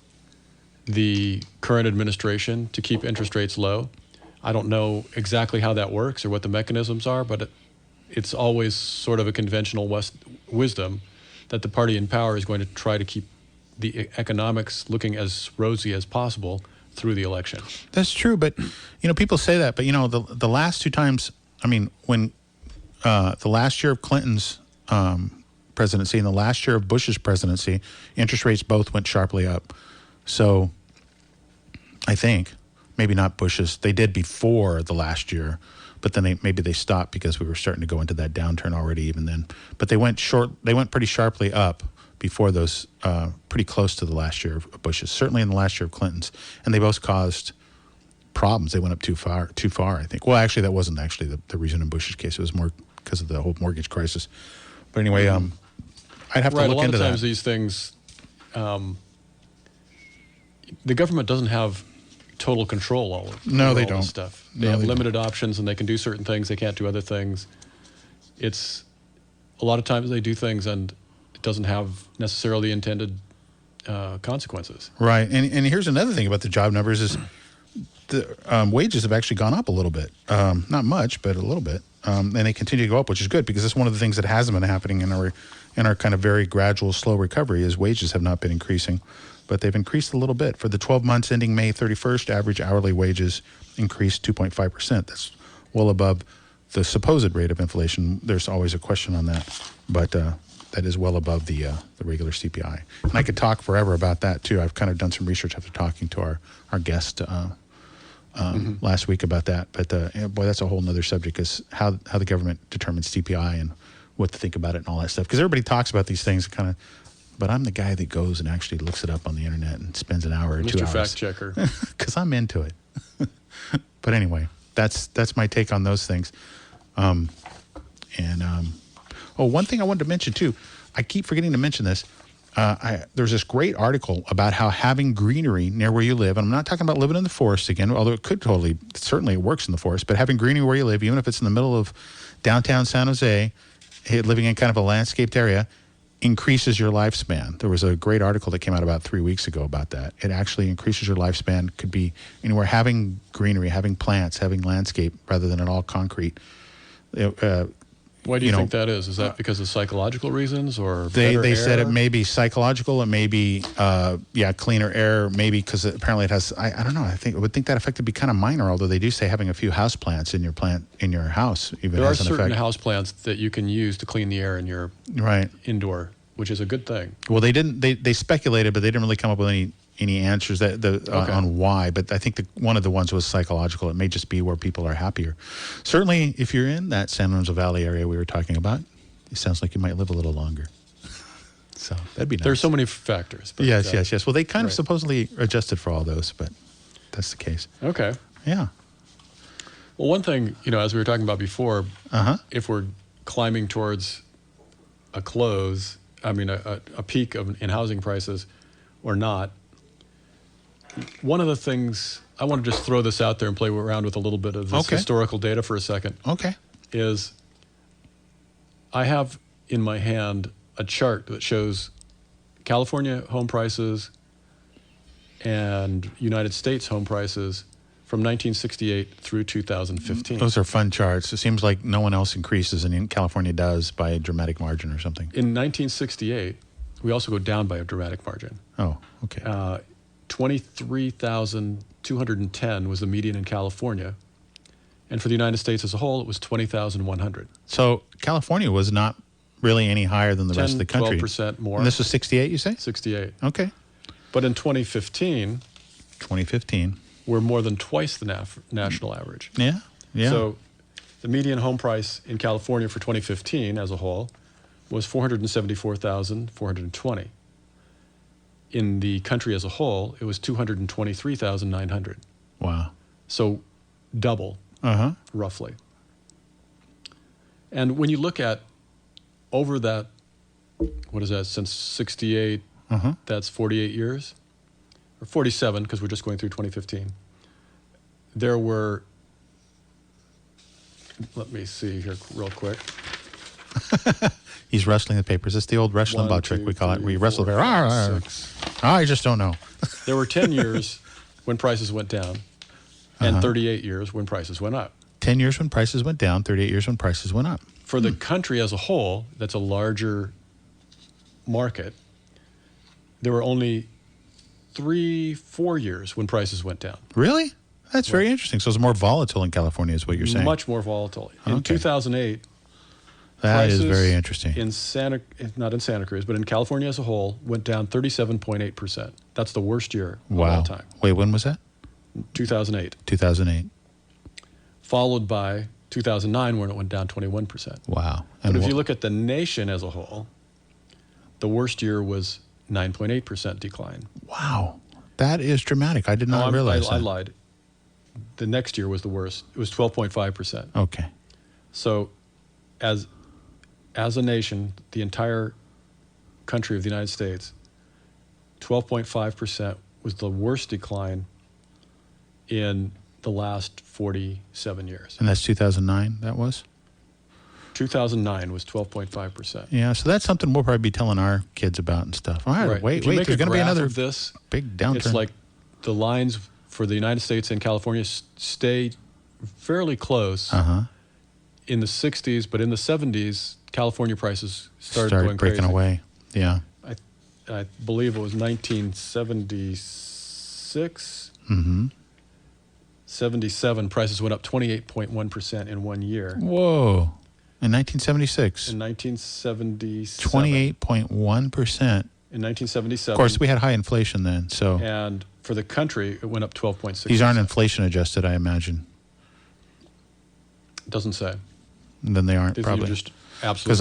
Speaker 2: the current administration to keep interest rates low. I don't know exactly how that works or what the mechanisms are, but it's always sort of a conventional wisdom that the party in power is going to try to keep the economics looking as rosy as possible through the election.
Speaker 3: That's true, but people say that, but the last two times, when the last year of Clinton's presidency and the last year of Bush's presidency, interest rates both went sharply up. So I think maybe not Bush's. They did before the last year, but then maybe they stopped because we were starting to go into that downturn already even then. But they went pretty sharply up before those, pretty close to the last year of Bush's, certainly in the last year of Clinton's. And they both caused problems. They went up too far, I think. Well, actually, that wasn't actually the reason in Bush's case. It was more because of the whole mortgage crisis. But anyway, I'd have to look into that.
Speaker 2: A lot of times these things, the government doesn't have total control over
Speaker 3: they
Speaker 2: all
Speaker 3: don't.
Speaker 2: This stuff. They have limited options, and they can do certain things. They can't do other things. It's a lot of times they do things, and it doesn't have necessarily intended consequences.
Speaker 3: Right, and here's another thing about the job numbers is the wages have actually gone up a little bit. Not much, but a little bit. And they continue to go up, which is good because it's one of the things that hasn't been happening in our kind of very gradual, slow recovery is wages have not been increasing, but they've increased a little bit. For the 12 months ending May 31st, average hourly wages increased 2.5%. That's well above the supposed rate of inflation. There's always a question on that, but that is well above the regular CPI. And I could talk forever about that too. I've kind of done some research after talking to our guest last week about that. But boy, that's a whole nother subject, is how the government determines CPI and what to think about it and all that stuff. Because everybody talks about these things kind of, but I'm the guy that goes and actually looks it up on the internet and spends an hour or 2 hours.
Speaker 2: Mr. Fact Checker.
Speaker 3: Because I'm into it. But anyway, that's my take on those things. One thing I wanted to mention too, I keep forgetting to mention this. There's this great article about how having greenery near where you live, and I'm not talking about living in the forest again, although it could certainly it works in the forest, but having greenery where you live, even if it's in the middle of downtown San Jose, living in kind of a landscaped area, increases your lifespan. There was a great article that came out about 3 weeks ago about that. It actually increases your lifespan. Could be anywhere, having greenery, having plants, having landscape rather than an all concrete.
Speaker 2: Why do you think that is? Is that because of psychological reasons or
Speaker 3: they said it may be psychological, it may be cleaner air, maybe because apparently it has I don't know, I would think that effect would be kind of minor, although they do say having a few house plants in your house even
Speaker 2: there are
Speaker 3: has an
Speaker 2: certain
Speaker 3: effect.
Speaker 2: house plants that you can use to clean the air in your indoor, which is a good thing.
Speaker 3: Well, they speculated, but they didn't really come up with any answers on why. But I think one of the ones was psychological. It may just be where people are happier. Certainly, if you're in that San Lorenzo Valley area we were talking about, it sounds like you might live a little longer. So that'd be nice.
Speaker 2: There's so many factors. But
Speaker 3: Yes. Well, they kind of supposedly adjusted for all those, but that's the case.
Speaker 2: Okay.
Speaker 3: Yeah.
Speaker 2: Well, one thing, as we were talking about before, if we're climbing towards a close, a peak in housing prices or not, one of the things, I want to just throw this out there and play around with a little bit of this historical data for a second.
Speaker 3: Okay.
Speaker 2: Is I have in my hand a chart that shows California home prices and United States home prices from 1968 through 2015.
Speaker 3: Those are fun charts. It seems like no one else increases, and California does by a dramatic margin or something.
Speaker 2: In 1968, we also go down by a dramatic margin.
Speaker 3: Oh, okay.
Speaker 2: 23,210 was the median in California. And for the United States as a whole, it was 20,100.
Speaker 3: So California was not really any higher than the rest of the country.
Speaker 2: 12% more.
Speaker 3: And this was 68, you say?
Speaker 2: 68.
Speaker 3: Okay.
Speaker 2: But in 2015,
Speaker 3: 2015,
Speaker 2: we're more than twice the national average.
Speaker 3: Yeah.
Speaker 2: So the median home price in California for 2015 as a whole was $474,420. In the country as a whole, it was $223,900.
Speaker 3: Wow.
Speaker 2: So double, roughly. And when you look at over that, what is that, since 68, that's 48 years, or 47, because we're just going through 2015. There were, let me see here real quick.
Speaker 3: He's wrestling the papers. It's the old Rush Limbaugh trick, we call it. We wrestle there. I just don't know.
Speaker 2: There were 10 years when prices went down and 38 years when prices went up.
Speaker 3: 10 years when prices went down, 38 years when prices went up.
Speaker 2: For the country as a whole, that's a larger market, there were only 3-4 years when prices went down.
Speaker 3: Really? That's very interesting. So it's more volatile in California is what you're saying.
Speaker 2: Much more volatile. In 2008,
Speaker 3: that is very interesting.
Speaker 2: Not in Santa Cruz, but in California as a whole, went down 37.8%. That's the worst year of all time.
Speaker 3: Wait, when was that?
Speaker 2: 2008.
Speaker 3: 2008.
Speaker 2: Followed by 2009, when it went down 21%.
Speaker 3: Wow.
Speaker 2: But if you look at the nation as a whole, the worst year was 9.8% decline.
Speaker 3: Wow. That is dramatic. I did not realize that.
Speaker 2: I lied. The next year was the worst. It was 12.5%.
Speaker 3: Okay.
Speaker 2: So as a nation, the entire country of the United States, 12.5% was the worst decline in the last 47 years.
Speaker 3: And that's 2009, that was?
Speaker 2: 2009 was 12.5%.
Speaker 3: Yeah, so that's something we'll probably be telling our kids about and stuff. All right, wait, there's going to be another
Speaker 2: this,
Speaker 3: big downturn.
Speaker 2: It's like the lines for the United States and California stay fairly close in the 60s, but in the 70s, California prices started going
Speaker 3: breaking
Speaker 2: crazy.
Speaker 3: Away. Yeah.
Speaker 2: I believe it was 1976. 77, prices went up 28.1% in 1 year.
Speaker 3: Whoa. In 1976.
Speaker 2: In 1977.
Speaker 3: 28.1%.
Speaker 2: In 1977.
Speaker 3: Of course, we had high inflation then, so.
Speaker 2: And for the country, it went up 12.6%.
Speaker 3: These aren't inflation adjusted, I imagine.
Speaker 2: It doesn't say.
Speaker 3: Then they aren't,
Speaker 2: These
Speaker 3: probably.
Speaker 2: are just absolute
Speaker 3: because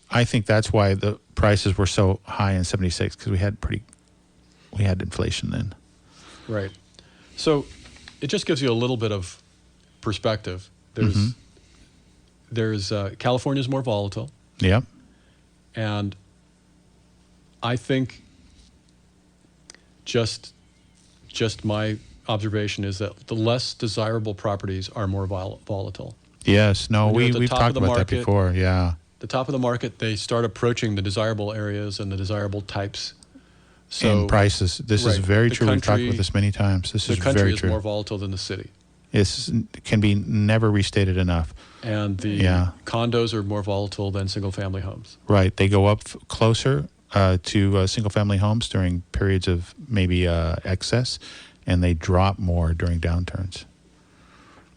Speaker 3: I think that's why the prices were so high in 76, because we had inflation then.
Speaker 2: Right. So it just gives you a little bit of perspective. There's California's more volatile.
Speaker 3: Yep.
Speaker 2: And I think just my observation is that the less desirable properties are more volatile.
Speaker 3: Yes. No,
Speaker 2: When you're at the
Speaker 3: we've
Speaker 2: top
Speaker 3: talked
Speaker 2: of the
Speaker 3: about that
Speaker 2: market,
Speaker 3: before. Yeah.
Speaker 2: the top of the market, they start approaching the desirable areas and the desirable types. So
Speaker 3: And prices. This is very
Speaker 2: The
Speaker 3: true. We've talked
Speaker 2: country-
Speaker 3: about this many times. This
Speaker 2: The
Speaker 3: is
Speaker 2: country
Speaker 3: very
Speaker 2: is
Speaker 3: true.
Speaker 2: more volatile than the city.
Speaker 3: It can be never restated enough.
Speaker 2: And the
Speaker 3: Yeah.
Speaker 2: condos are more volatile than single-family homes.
Speaker 3: Right. They go up closer to single-family homes during periods of maybe excess, and they drop more during downturns.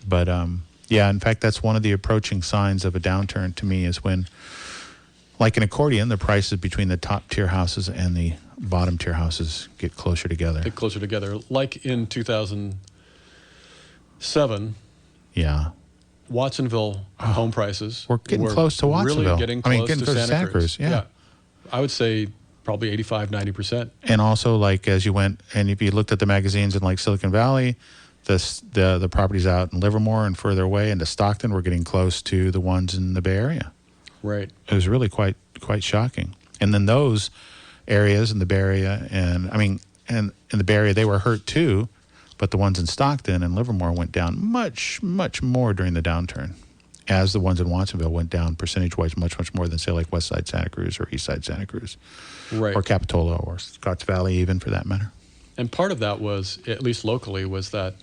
Speaker 3: But yeah, in fact, that's one of the approaching signs of a downturn to me is when, like an accordion, the prices between the top-tier houses and the bottom-tier houses get closer together.
Speaker 2: Get closer together. Like in 2007,
Speaker 3: Yeah.
Speaker 2: Watsonville home prices
Speaker 3: We're getting close to Watsonville.
Speaker 2: Really getting
Speaker 3: I mean,
Speaker 2: close
Speaker 3: getting
Speaker 2: to
Speaker 3: close to
Speaker 2: Santa Cruz.
Speaker 3: Santa Cruz, yeah.
Speaker 2: I would say probably 85, 90%.
Speaker 3: And also, like, as you went, and if you looked at the magazines in like Silicon Valley, the properties out in Livermore and further away into Stockton were getting close to the ones in the Bay Area.
Speaker 2: Right.
Speaker 3: It was really quite shocking. And then those areas in the Bay Area, and in the Bay Area, they were hurt too, but the ones in Stockton and Livermore went down much, much more during the downturn, as the ones in Watsonville went down percentage-wise much, much more than, say, like West Side Santa Cruz or East Side Santa Cruz,
Speaker 2: Right.
Speaker 3: or Capitola or Scotts Valley even, for that matter.
Speaker 2: And part of that was, at least locally, was that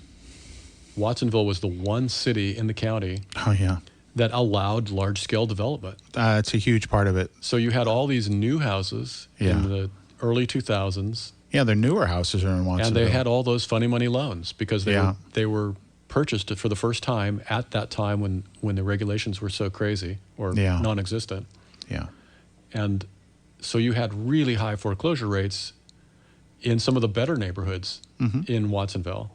Speaker 2: Watsonville was the one city in the county
Speaker 3: Oh, yeah.
Speaker 2: that allowed large-scale development.
Speaker 3: It's a huge part of it.
Speaker 2: So you had all these new houses
Speaker 3: Yeah.
Speaker 2: in the early 2000s,
Speaker 3: Yeah, their newer houses are in Watsonville.
Speaker 2: and they had all those funny money loans because
Speaker 3: Yeah.
Speaker 2: they were purchased for the first time at that time when the regulations were so crazy or
Speaker 3: Yeah.
Speaker 2: non-existent.
Speaker 3: Yeah.
Speaker 2: And so you had really high foreclosure rates in some of the better neighborhoods in Watsonville.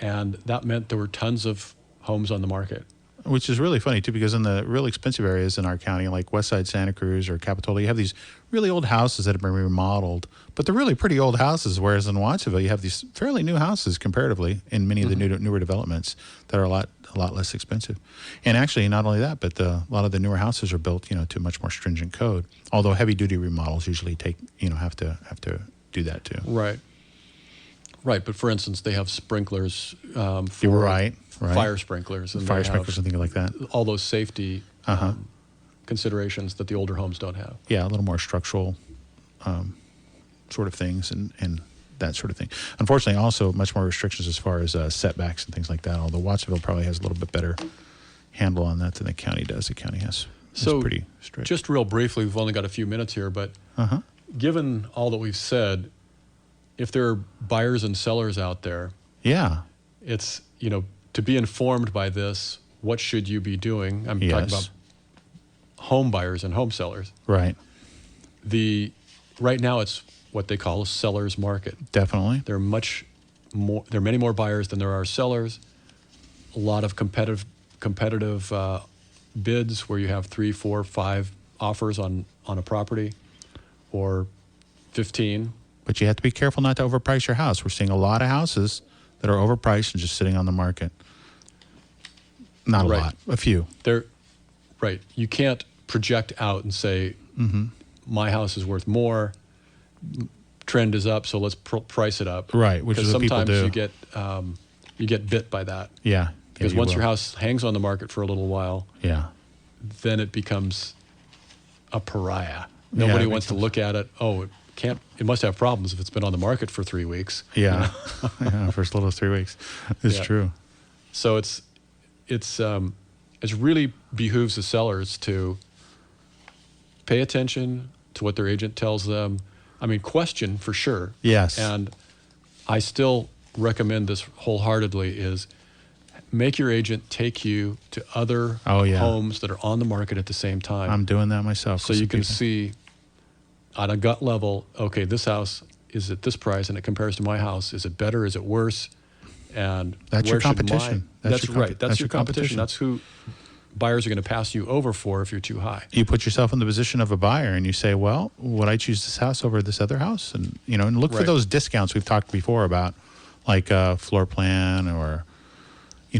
Speaker 2: And that meant there were tons of homes on the market.
Speaker 3: Which is really funny, too, because in the really expensive areas in our county, like West Side Santa Cruz or Capitola, you have these really old houses that have been remodeled, but they're really pretty old houses, whereas in Watsonville, you have these fairly new houses comparatively in many of the newer developments that are a lot less expensive. And actually, not only that, but a lot of the newer houses are built, to a much more stringent code, although heavy-duty remodels usually have to do that, too.
Speaker 2: Right. Right, but for instance, they have sprinklers for
Speaker 3: Right.
Speaker 2: fire sprinklers. And
Speaker 3: Fire
Speaker 2: they have
Speaker 3: sprinklers and things like that.
Speaker 2: all those safety considerations that the older homes don't have.
Speaker 3: Yeah, a little more structural sort of things and that sort of thing. Unfortunately, also much more restrictions as far as setbacks and things like that, although Watsonville probably has a little bit better handle on that than the county does. The county is pretty strict.
Speaker 2: Just real briefly, we've only got a few minutes here, but given all that we've said, if there are buyers and sellers out there,
Speaker 3: Yeah.
Speaker 2: it's, to be informed by this, what should you be doing? I'm
Speaker 3: Yes.
Speaker 2: talking about home buyers and home sellers.
Speaker 3: Right.
Speaker 2: Right now, it's what they call a seller's market.
Speaker 3: Definitely.
Speaker 2: There are many more buyers than there are sellers. A lot of competitive bids where you have 3, 4, 5 offers on a property, or 15.
Speaker 3: But you have to be careful not to overprice your house. We're seeing a lot of houses that are overpriced and just sitting on the market. Not a
Speaker 2: Right.
Speaker 3: lot, a few.
Speaker 2: Right. You can't project out and say, my house is worth more, trend is up, so let's price it up.
Speaker 3: Right, which is
Speaker 2: Because
Speaker 3: what people
Speaker 2: sometimes
Speaker 3: do.
Speaker 2: you get bit by that.
Speaker 3: Yeah.
Speaker 2: Because
Speaker 3: you
Speaker 2: once
Speaker 3: will.
Speaker 2: your house hangs on the market for a little while,
Speaker 3: Yeah.
Speaker 2: then it becomes a pariah.
Speaker 3: Yeah,
Speaker 2: Nobody
Speaker 3: it
Speaker 2: wants to look at it. Oh, it must have problems if it's been on the market for 3 weeks.
Speaker 3: Yeah. Yeah, for as little as 3 weeks. It's
Speaker 2: Yeah.
Speaker 3: true.
Speaker 2: So it really behooves the sellers to pay attention to what their agent tells them. I mean, question for sure.
Speaker 3: Yes.
Speaker 2: And I still recommend this wholeheartedly is make your agent take you to other homes that are on the market at the same time.
Speaker 3: I'm doing that myself.
Speaker 2: So you can see on a gut level, okay, this house is at this price and it compares to my house. Is it better? Is it worse? And
Speaker 3: That's
Speaker 2: where
Speaker 3: your
Speaker 2: should
Speaker 3: competition.
Speaker 2: That's
Speaker 3: your
Speaker 2: right. That's your competition. That's who buyers are going to pass you over for if you're too high.
Speaker 3: You put yourself in the position of a buyer and you say, well, would I choose this house over this other house? And, and look for
Speaker 2: Right.
Speaker 3: those discounts we've talked before about, like a floor plan or,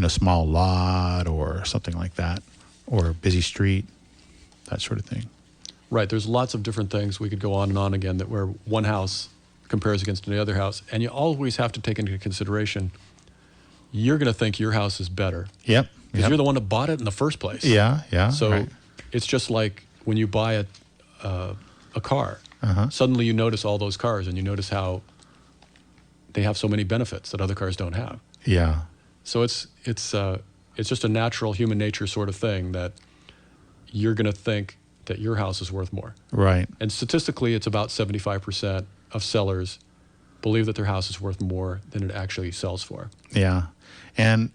Speaker 3: small lot or something like that, or busy street, that sort of thing.
Speaker 2: Right. There's lots of different things. We could go on and on again that where one house compares against another house. And you always have to take into consideration, you're going to think your house is better
Speaker 3: Yep.
Speaker 2: because you're the one that bought it in the first place.
Speaker 3: Yeah, yeah.
Speaker 2: So
Speaker 3: right.
Speaker 2: it's just like when you buy a car. Suddenly you notice all those cars, and you notice how they have so many benefits that other cars don't have.
Speaker 3: Yeah.
Speaker 2: So it's just a natural human nature sort of thing that you're going to think that your house is worth more.
Speaker 3: Right.
Speaker 2: And statistically, it's about 75% of sellers believe that their house is worth more than it actually sells for.
Speaker 3: Yeah. And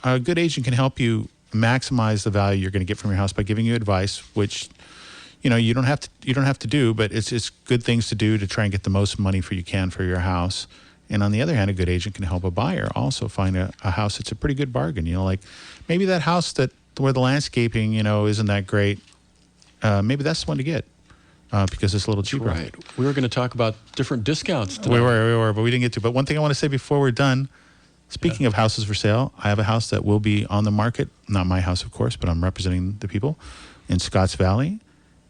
Speaker 3: a good agent can help you maximize the value you're going to get from your house by giving you advice, which you don't have to do, but it's good things to do to try and get the most money you can for your house. And on the other hand, a good agent can help a buyer also find a house that's a pretty good bargain. Like maybe that house where the landscaping, isn't that great. Maybe that's the one to get because it's a little cheaper.
Speaker 2: Right. We were going to talk about different discounts tonight.
Speaker 3: We were, but we didn't get to. But one thing I want to say before we're done, speaking of houses for sale, I have a house that will be on the market. Not my house, of course, but I'm representing the people in Scotts Valley.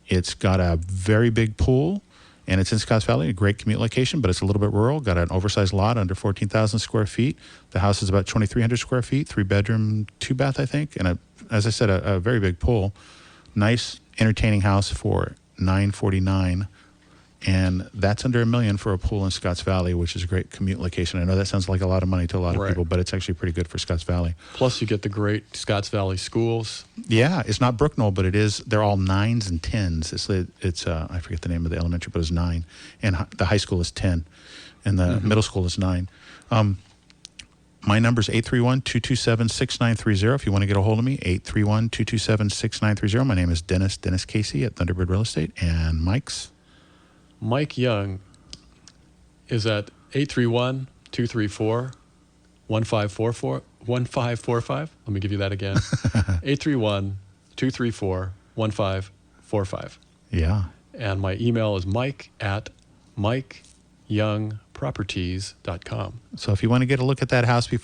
Speaker 3: It's got a very big pool, and it's in Scotts Valley, a great commute location, but it's a little bit rural. Got an oversized lot under 14,000 square feet. The house is about 2,300 square feet, 3-bedroom, 2-bath, I think, and as I said, a very big pool. Nice, entertaining house for $949, and that's under $1 million for a pool in Scotts Valley, which is a great commute location. I know that sounds like a lot of money to a lot of people, but it's actually pretty good for Scotts Valley.
Speaker 2: Plus, you get the great Scotts Valley schools.
Speaker 3: Yeah, it's not Brooknell, but it is. They're all 9s and 10s. It's I forget the name of the elementary, but it's 9, and the high school is 10, and the middle school is 9. My number is 831-227-6930. If you want to get a hold of me, 831-227-6930. My name is Dennis Casey at Thunderbird Real Estate. And Mike's?
Speaker 2: Mike Young is at 831-234-1545. Let me give you that again. 831-234-1545.
Speaker 3: Yeah.
Speaker 2: And my email is mike@mikeyoungproperties.com.
Speaker 3: So if you want to get a look at that house before